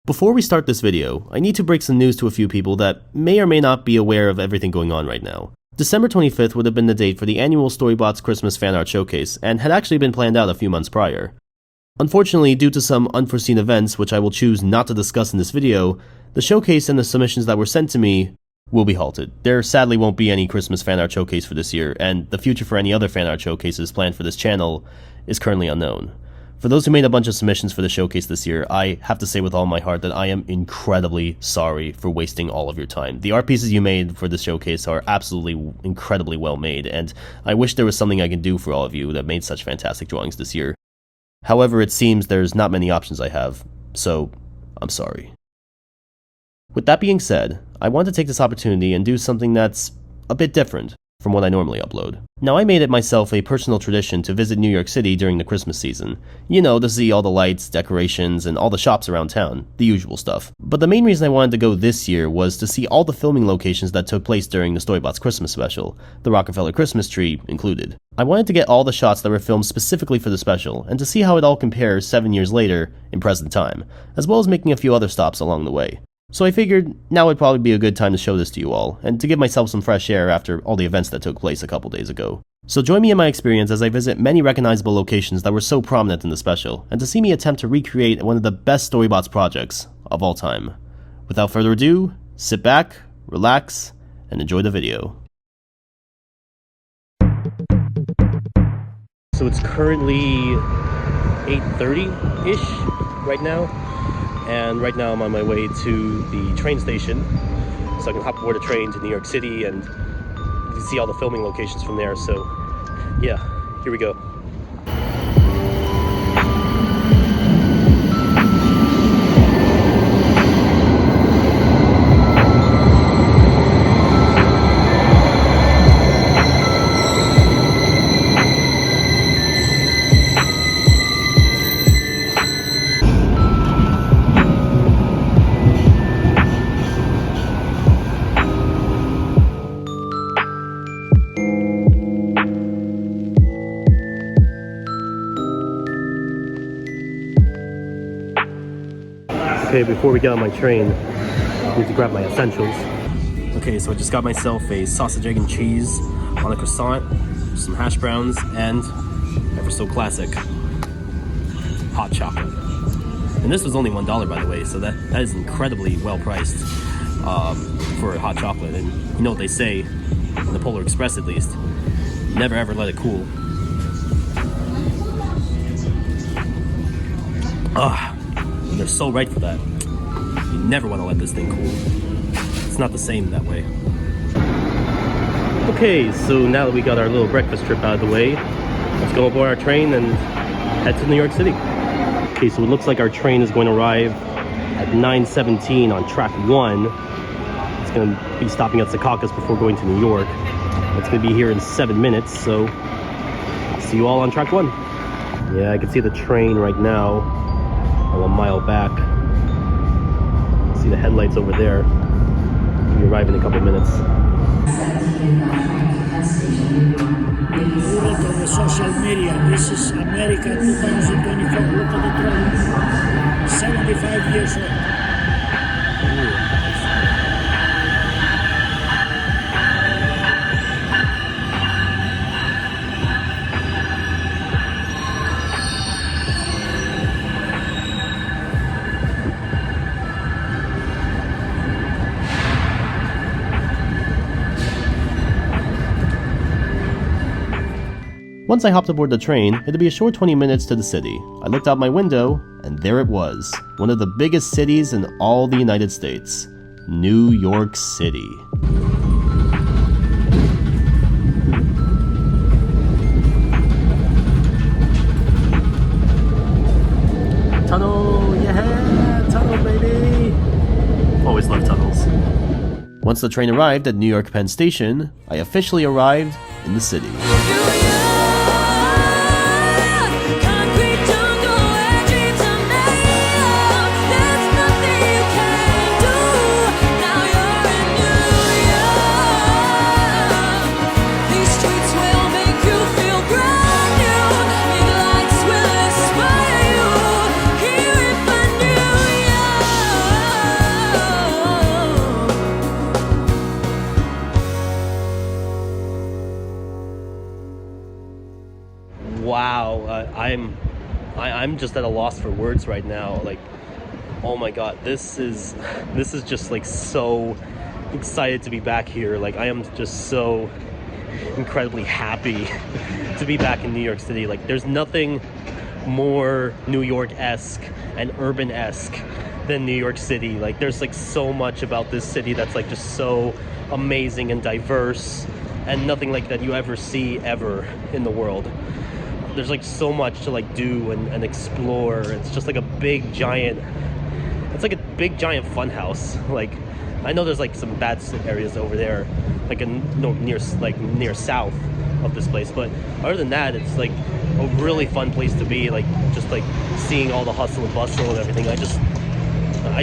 Before we start this video, I need to break some news to a few people that may or may not be aware of everything going on right now. December 25th would have been the date for the annual StoryBots Christmas fan art showcase, and had actually been planned out a few months prior. Unfortunately, due to some unforeseen events which I will choose not to discuss in this video, the showcase and the submissions that were sent to me will be halted. There sadly won't be any Christmas fan art showcase for this year, and the future for any other fan art showcases planned for this channel is currently unknown. For those who made a bunch of submissions for the showcase this year, I have to say with all my heart that I am incredibly sorry for wasting all of your time. The art pieces you made for the showcase are absolutely incredibly well made, and I wish there was something I could do for all of you that made such fantastic drawings this year. However, it seems there's not many options I have, so I'm sorry. With that being said, I want to take this opportunity and do something that's a bit different from what I normally upload. Now, I made it myself a personal tradition to visit New York City during the Christmas season. You know, to see all the lights, decorations, and all the shops around town, the usual stuff. But the main reason I wanted to go this year was to see all the filming locations that took place during the StoryBots Christmas special, the Rockefeller Christmas tree included. I wanted to get all the shots that were filmed specifically for the special, and to see how it all compares 7 years later in present time, as well as making a few other stops along the way. So I figured now would probably be a good time to show this to you all, and to give myself some fresh air after all the events that took place a couple days ago. So join me in my experience as I visit many recognizable locations that were so prominent in the special, and to see me attempt to recreate one of the best StoryBots projects of all time. Without further ado, sit back, relax, and enjoy the video. So it's currently 8:30-ish right now. And right now I'm on my way to the train station, so I can hop aboard a train to New York City and you can see all the filming locations from there. So yeah, here we go. Okay, before we get on my train, I need to grab my essentials. Okay, so I just got myself a sausage, egg, and cheese on a croissant, some hash browns, and ever so classic hot chocolate. And this was only $1, by the way, so that is incredibly well priced for hot chocolate. And you know what they say, in the Polar Express at least, never ever let it cool. They're so right for that. You never want to let this thing cool. It's not the same that way. Okay, so now that we got our little breakfast trip out of the way, let's go aboard our train and head to New York City. Okay, so it looks like our train is going to arrive at 9:17 on track 1. It's going to be stopping at Secaucus before going to New York. It's going to be here in 7 minutes, so I'll see you all on track 1. Yeah, I can see the train right now. I'm a mile back. See the headlights over there. We arrive in a couple minutes. Look at the social media. This is America 2024. Look at the train. 75 years old. Once I hopped aboard the train, it'd be a short 20 minutes to the city. I looked out my window, and there it was. One of the biggest cities in all the United States. New York City. Tunnel, yeah, tunnel baby! Always love tunnels. Once the train arrived at New York Penn Station, I officially arrived in the city. I'm just at a loss for words right now. Like, oh my god, this is just like so excited to be back here. Like, I am just so incredibly happy to be back in New York City. Like, there's nothing more New York-esque and urban-esque than New York City. Like, there's like so much about this city that's like just so amazing and diverse, and nothing like that you ever see ever in the world. There's like so much to like do and explore. It's just like a big giant, it's like a big giant fun house. Like, I know there's like some bad areas over there, like near south of this place, but other than that, it's like a really fun place to be. Like, just like seeing all the hustle and bustle and everything. I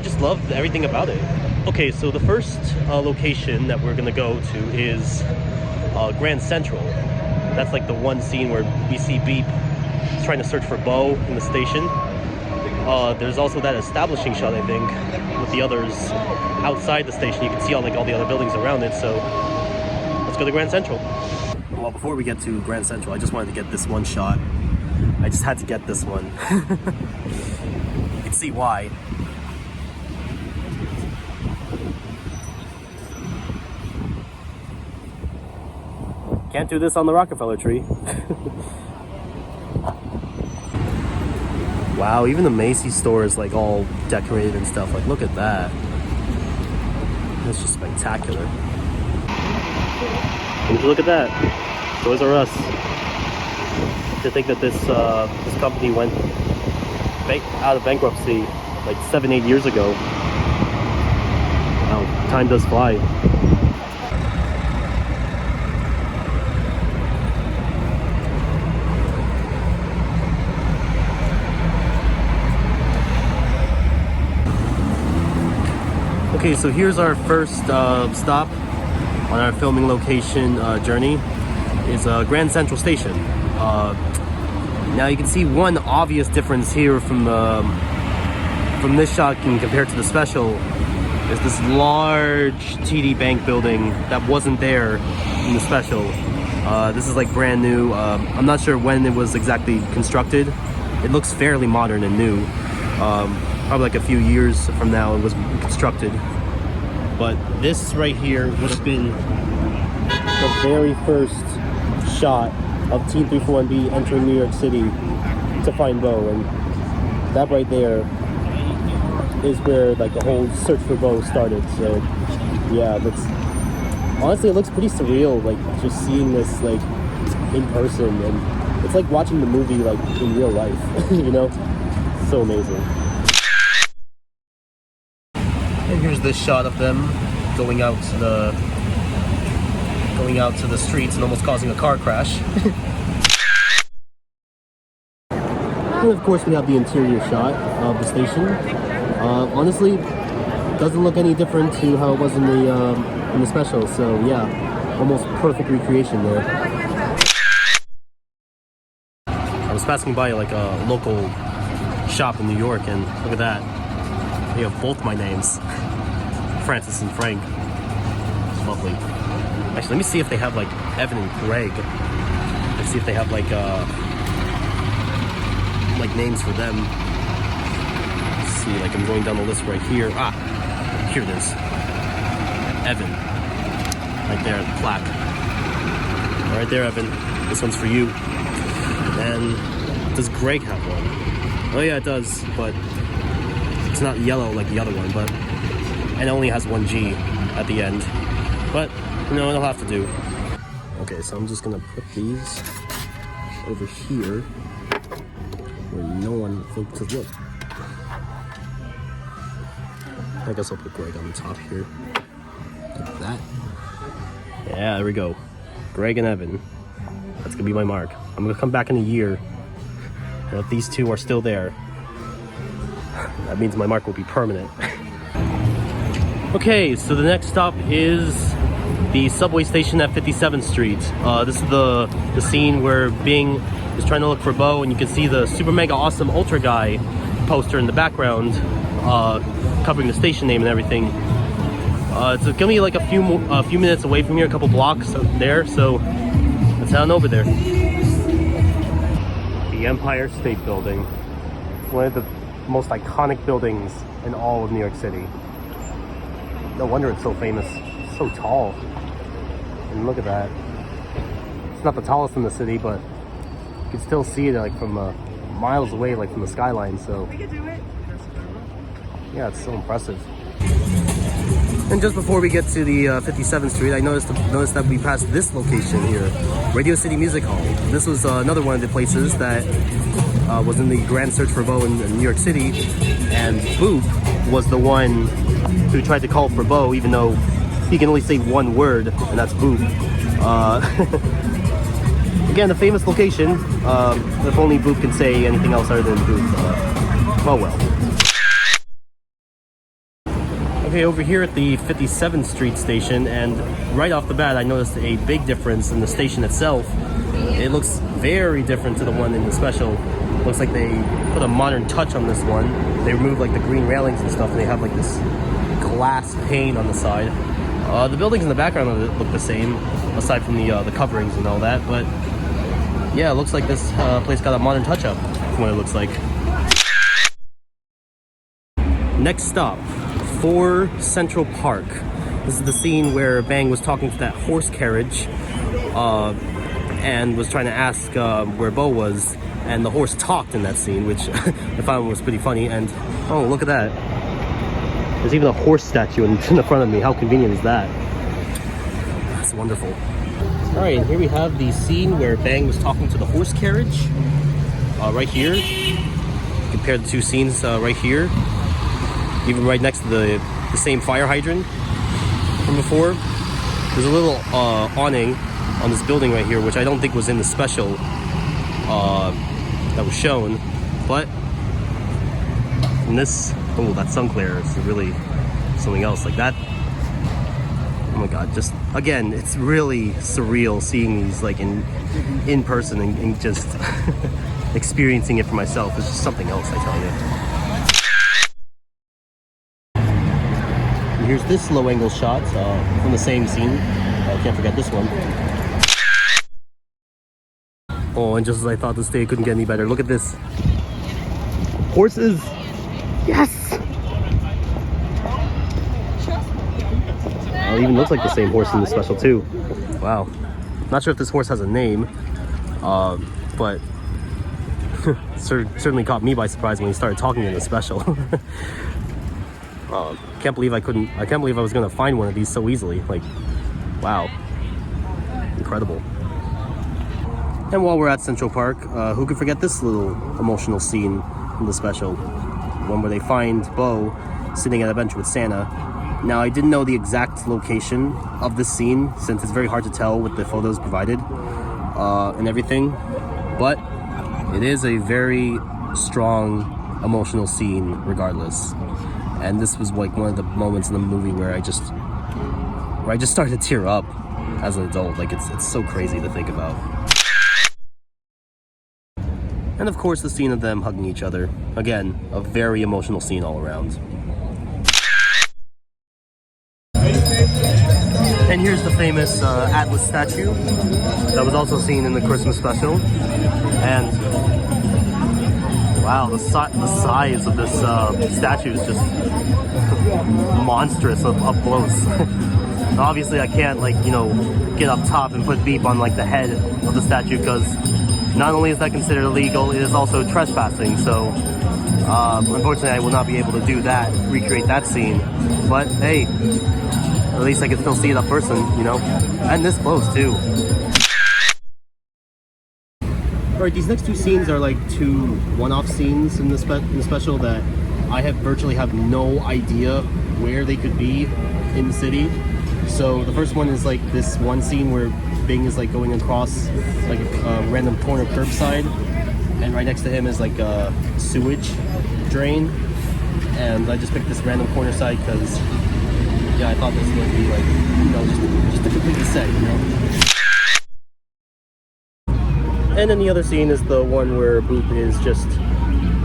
just love everything about it. Okay, so the first location that we're gonna go to is Grand Central. That's like the one scene where we see Beep trying to search for Bo in the station. There's also that establishing shot, I think, with the others outside the station. You can see all the other buildings around it. So let's go to Grand Central. Well, before we get to Grand Central, I just wanted to get this one shot. I just had to get this one. You can see why. Can't do this on the Rockefeller tree. Wow, even the Macy's store is like all decorated and stuff. Like, look at that. That's just spectacular. And look at that. Toys R Us. To think that this company went out of bankruptcy like 7-8 years ago. Wow, time does fly. Okay, so here's our first stop on our filming location journey. Is Grand Central Station. Now you can see one obvious difference here from this shot compared to the special is this large TD Bank building that wasn't there in the special. This is like brand new. I'm not sure when it was exactly constructed. It looks fairly modern and new. Probably like a few years from now it was constructed. But this right here would have been the very first shot of Team 341B entering New York City to find Bo, and that right there is where like the whole search for Bo started. So yeah, honestly, it looks pretty surreal, like just seeing this like in person, and it's like watching the movie like in real life. You know, so amazing. And here's this shot of them going out to the streets and almost causing a car crash. And of course we have the interior shot of the station. Honestly, doesn't look any different to how it was in the special. So yeah, almost perfect recreation there. I was passing by like a local shop in New York, and look at that. They have both my names, Francis and Frank. Lovely. Actually, let me see if they have like Evan and Greg. Let's see if they have like names for them. Let's see, like I'm going down the list right here. Ah, here it is. Evan. Right there, the plaque. All right there, Evan. This one's for you. And does Greg have one? Oh yeah, it does, but it's not yellow like the other one, but it only has one G at the end. But, you know, it'll have to do. Okay, so I'm just gonna put these over here where no one thinks to look. I guess I'll put Greg on the top here. Like that. Yeah, there we go. Greg and Evan. That's gonna be my mark. I'm gonna come back in a year, and if these two are still there, that means my mark will be permanent. Okay, so the next stop is the subway station at 57th Street. This is the scene where Bing is trying to look for Bo, and you can see the super mega awesome ultra guy poster in the background, covering the station name and everything. It's gonna be like a few minutes away from here, a couple blocks there, so let's head on over there. The Empire State Building. One of the most iconic buildings in all of New York City. No wonder it's so famous. It's so tall. And look at that. It's not the tallest in the city, but you can still see it like from miles away, like from the skyline. So We could do it. yeah, it's so impressive. And just before we get to the 57th Street, I noticed that we passed this location here, Radio City Music Hall. This was another one of the places that was in the grand search for Bo in New York City, and Boop was the one who tried to call for Bo, even though he can only say one word, and that's Boop. Again, a famous location. If only Boop can say anything else other than Boop. Oh well. Okay, over here at the 57th Street station, and right off the bat I noticed a big difference in the station itself. It looks very different to the one in the special. Looks like they put a modern touch on this one. They removed like the green railings and stuff, and they have like this glass pane on the side. The buildings in the background of it look the same, aside from the coverings and all that, but yeah, it looks like this place got a modern touch up from what it looks like. Next stop, 4 Central Park. This is the scene where Bang was talking to that horse carriage and was trying to ask where Bo was, and the horse talked in that scene, which I found was pretty funny. And oh, look at that. There's even a horse statue in the front of me. How convenient is that? That's wonderful. Alright, and here we have the scene where Bang was talking to the horse carriage. Right here. Compare the two scenes right here. Even right next to the same fire hydrant from before. There's a little awning on this building right here, which I don't think was in the special that was shown. But in this, oh, that sun glare is really something else like that. Oh my god, just again, it's really surreal seeing these like in person and just experiencing it for myself. It's just something else, I tell you. And here's this low angle shot from the same scene. Can't forget this one. Oh, and just as I thought this day couldn't get any better, look at this. Horses! Yes! It even looks like the same horse in the special too. Wow. Not sure if this horse has a name, but certainly caught me by surprise when he started talking in the special. Can't believe I was gonna find one of these so easily. Like, wow. Incredible. And while we're at Central Park, who could forget this little emotional scene in the special? One where they find Bo sitting at a bench with Santa. Now, I didn't know the exact location of this scene, since it's very hard to tell with the photos provided and everything, but it is a very strong emotional scene regardless. And this was like one of the moments in the movie where I just started to tear up as an adult. Like, it's so crazy to think about. And of course the scene of them hugging each other. Again, a very emotional scene all around. And here's the famous Atlas statue that was also seen in the Christmas special. And wow, the size of this statue is just monstrous up close. Obviously I can't, like, you know, get up top and put Beep on like the head of the statue, because not only is that considered illegal, it is also trespassing. So unfortunately I will not be able to do that, recreate that scene. But hey, at least I can still see it up person, you know, and this close too. Alright, these next two scenes are like two one-off scenes in the special that I virtually have no idea where they could be in the city. So the first one is like this one scene where Bing is like going across like a random corner curbside, and right next to him is like a sewage drain, and I just picked this random corner side because yeah, I thought this would be like, you know, just to complete the set, you know. And then the other scene is the one where Boop is just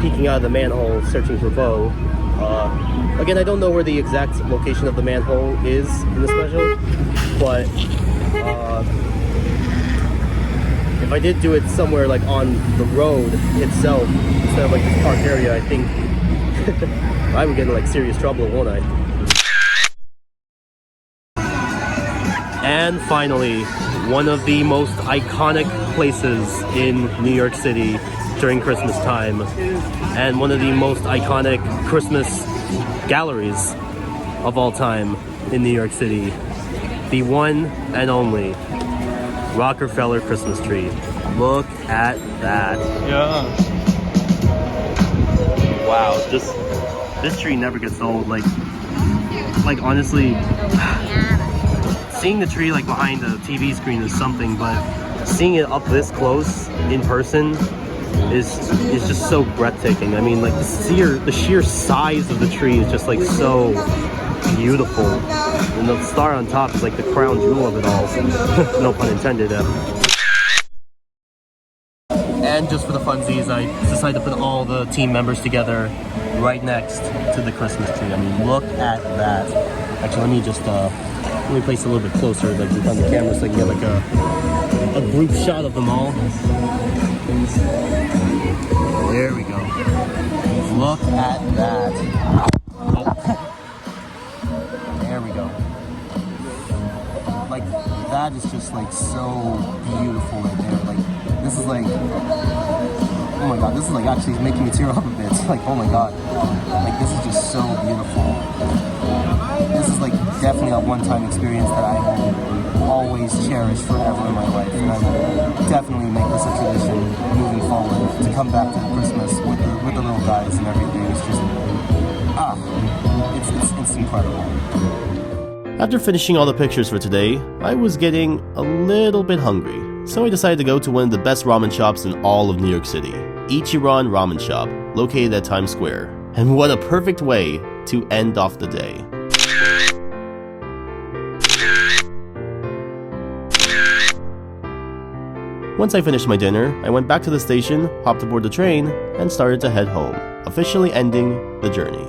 peeking out of the manhole searching for Bo. Again, I don't know where the exact location of the manhole is in the special, but if I did do it somewhere like on the road itself instead of like this park area, I think I would get in like serious trouble, won't I? And finally, one of the most iconic places in New York City during Christmas time, and one of the most iconic Christmas galleries of all time in New York City, the one and only Rockefeller Christmas tree. Look at that. Yeah. Wow, this tree never gets old. Like honestly, seeing the tree like behind the TV screen is something, but seeing it up this close in person is just so breathtaking. I mean, like the sheer size of the tree is just like so beautiful, and the star on top is like the crown jewel of it all. No pun intended. And just for the funsies, I decided to put all the team members together right next to the Christmas tree. I mean, look at that. Actually, let me place it a little bit closer, like on the camera, so I can get like a group shot of them all. There we go. Look at that. Oh. There we go. Like, that is just like so beautiful right there. Like, this is like, oh my god, this is like actually making me tear up a bit. It's like, oh my god. Like, this is just so beautiful. This is like definitely a one-time experience that I will always cherish forever in my life, and I will definitely make this a tradition moving forward to come back to the Christmas with the little guys and everything. It's just it's incredible. After finishing all the pictures for today, I was getting a little bit hungry, so I decided to go to one of the best ramen shops in all of New York City, Ichiran Ramen Shop, located at Times Square. And what a perfect way to end off the day. Once I finished my dinner, I went back to the station, hopped aboard the train, and started to head home, officially ending the journey.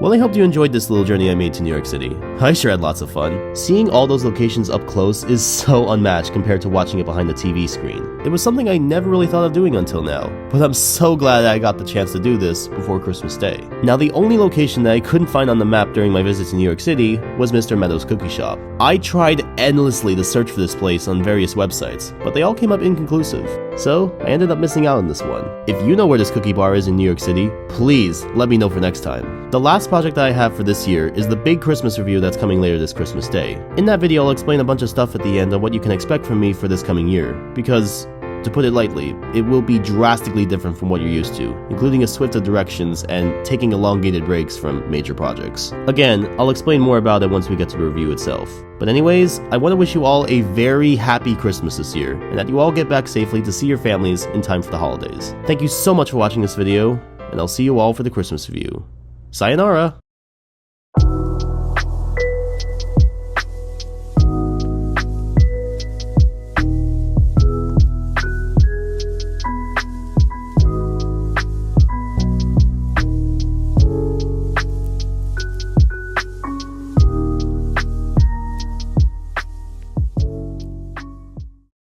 Well, I hope you enjoyed this little journey I made to New York City. I sure had lots of fun. Seeing all those locations up close is so unmatched compared to watching it behind the TV screen. It was something I never really thought of doing until now, but I'm so glad that I got the chance to do this before Christmas Day. Now, the only location that I couldn't find on the map during my visit to New York City was Mr. Meadows' Cookie Shop. I tried endlessly to search for this place on various websites, but they all came up inconclusive. So, I ended up missing out on this one. If you know where this cookie bar is in New York City, please let me know for next time. The last project that I have for this year is the big Christmas review that's coming later this Christmas Day. In that video, I'll explain a bunch of stuff at the end on what you can expect from me for this coming year, because, to put it lightly, it will be drastically different from what you're used to, including a swift of directions and taking elongated breaks from major projects. Again, I'll explain more about it once we get to the review itself. But anyways, I want to wish you all a very happy Christmas this year, and that you all get back safely to see your families in time for the holidays. Thank you so much for watching this video, and I'll see you all for the Christmas review. Sayonara!